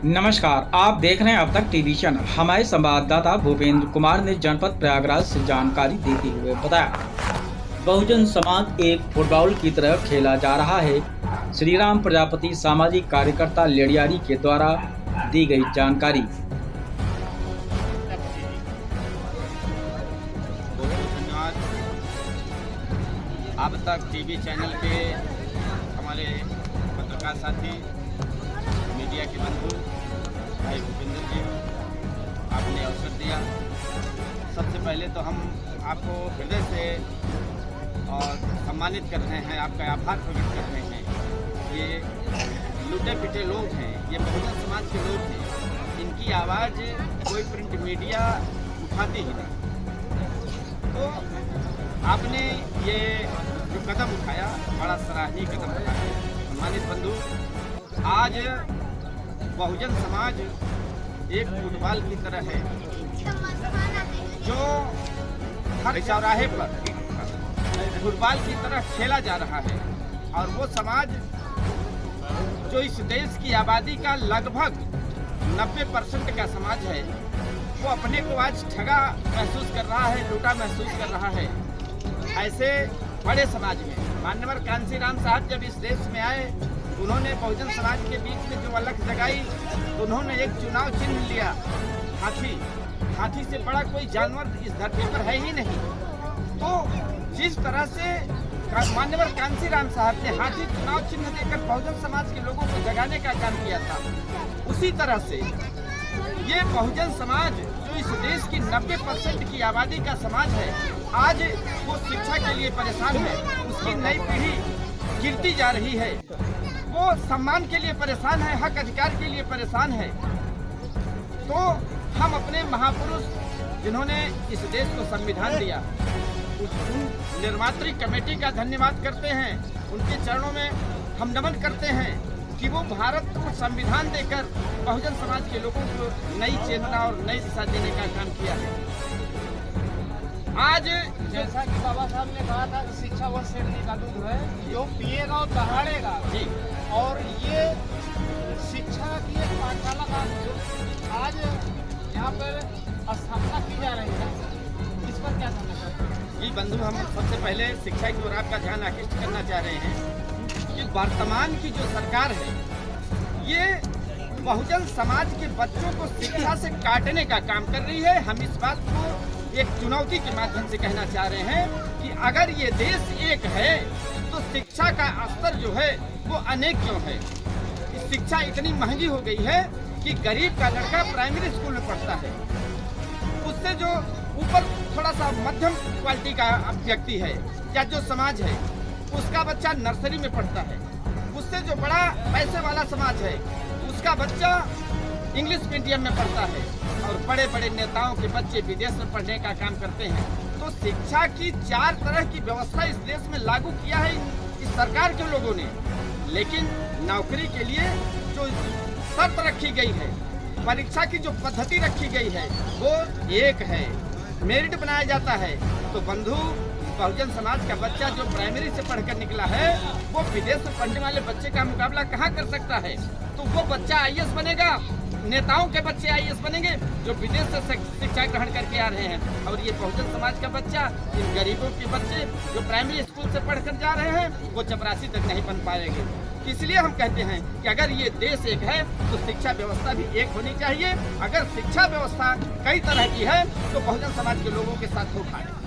नमस्कार, आप देख रहे हैं अब तक टीवी चैनल। हमारे संवाददाता भूपेंद्र कुमार ने जनपद प्रयागराज से जानकारी देते हुए बताया, बहुजन समाज एक फुटबॉल की तरह खेला जा रहा है। श्री राम प्रजापति सामाजिक कार्यकर्ता लेडियारी के द्वारा दी गई जानकारी। धन्यवाद। अब तक टीवी चैनल के हमारे पत्रकार साथी, मीडिया के बंधु भाई भूपेंद्र जी, आपने अवसर दिया। सबसे पहले तो हम आपको हृदय से और सम्मानित कर रहे हैं, आपका आभार प्रकट कर रहे हैं। ये लुटे पिटे लोग हैं, ये बहुजन समाज के लोग हैं, इनकी आवाज़ कोई प्रिंट मीडिया उठाती ही नहीं। तो आपने ये जो कदम उठाया, बड़ा सराहनीय कदम उठाया। सम्मानित बंधु, आज बहुजन समाज एक फुटबॉल की तरह है जो हर चौराहे पर फुटबॉल की तरह खेला जा रहा है। और वो समाज जो इस देश की आबादी का लगभग 90% का समाज है, वो अपने को आज ठगा महसूस कर रहा है, लूटा महसूस कर रहा है। ऐसे बड़े समाज में मान्यवर कांसीराम साहब जब इस देश में आए, उन्होंने बहुजन समाज के बीच में जो अलख जगाई, उन्होंने एक चुनाव चिन्ह लिया, हाथी। हाथी से बड़ा कोई जानवर इस धरती पर है ही नहीं। तो जिस तरह से मान्यवर कांसीराम साहब ने हाथी चुनाव चिन्ह देकर बहुजन समाज के लोगों को जगाने का काम किया था, उसी तरह से ये बहुजन समाज जो इस देश की 90% की आबादी का समाज है, आज वो शिक्षा के लिए परेशान है। उसकी नई पीढ़ी गिरती जा रही है। वो सम्मान के लिए परेशान है, हक अधिकार के लिए परेशान है। तो हम अपने महापुरुष जिन्होंने इस देश को संविधान दिया, उन निर्मात्री कमेटी का धन्यवाद करते हैं। उनके चरणों में हम नमन करते हैं कि वो भारत को संविधान देकर बहुजन समाज के लोगों को नई चेतना और नई दिशा देने का काम किया है। आज जैसा कि बाबा साहब ने कहा था कि शिक्षा वह शेरनी का दूध है, जो पिएगा और दहाड़ेगा जी। और ये शिक्षा की एक पाठशाला का जो आज यहाँ पर स्थापना की जा रही है, इस पर क्या कहना चाहते हैं? जी बंधु, हम सबसे पहले शिक्षा की ओर आपका ध्यान आकृष्ट करना चाह रहे हैं कि वर्तमान की जो सरकार है, ये बहुजन समाज के बच्चों को शिक्षा से काटने का काम कर रही है। हम इस बात को एक चुनौती के माध्यम से कहना चाह रहे हैं कि अगर ये देश एक है तो शिक्षा का स्तर जो है वो अनेक क्यों है। शिक्षा इतनी महंगी हो गई है कि गरीब का लड़का प्राइमरी स्कूल में पढ़ता है, उससे जो ऊपर थोड़ा सा मध्यम क्वालिटी का व्यक्ति है या जो समाज है, उसका बच्चा नर्सरी में पढ़ता है। उससे जो बड़ा पैसे वाला समाज है, उसका बच्चा इंग्लिश मीडियम में पढ़ता है। और बड़े बड़े नेताओं के बच्चे विदेश में पढ़ने का काम करते हैं। तो शिक्षा की 4 तरह की व्यवस्था इस देश में लागू किया है इस सरकार के लोगों ने। लेकिन नौकरी के लिए जो शर्त रखी गई है, परीक्षा की जो पद्धति रखी गई है, वो एक है, मेरिट बनाया जाता है। तो बंधु, बहुजन समाज का बच्चा जो प्राइमरी से पढ़कर निकला है, वो विदेश में पढ़ने वाले बच्चे का मुकाबला कहाँ कर सकता है? तो वो बच्चा आईएएस बनेगा, नेताओं के बच्चे आईएएस बनेंगे जो विदेश से शिक्षा ग्रहण करके आ रहे हैं। और ये बहुजन समाज का बच्चा, इन गरीबों के बच्चे जो प्राइमरी स्कूल से पढ़कर जा रहे हैं, वो चपरासी तक नहीं बन पाएंगे। इसलिए हम कहते हैं कि अगर ये देश एक है तो शिक्षा व्यवस्था भी एक होनी चाहिए। अगर शिक्षा व्यवस्था कई तरह की है तो बहुजन समाज के लोगों के साथ धोखा है।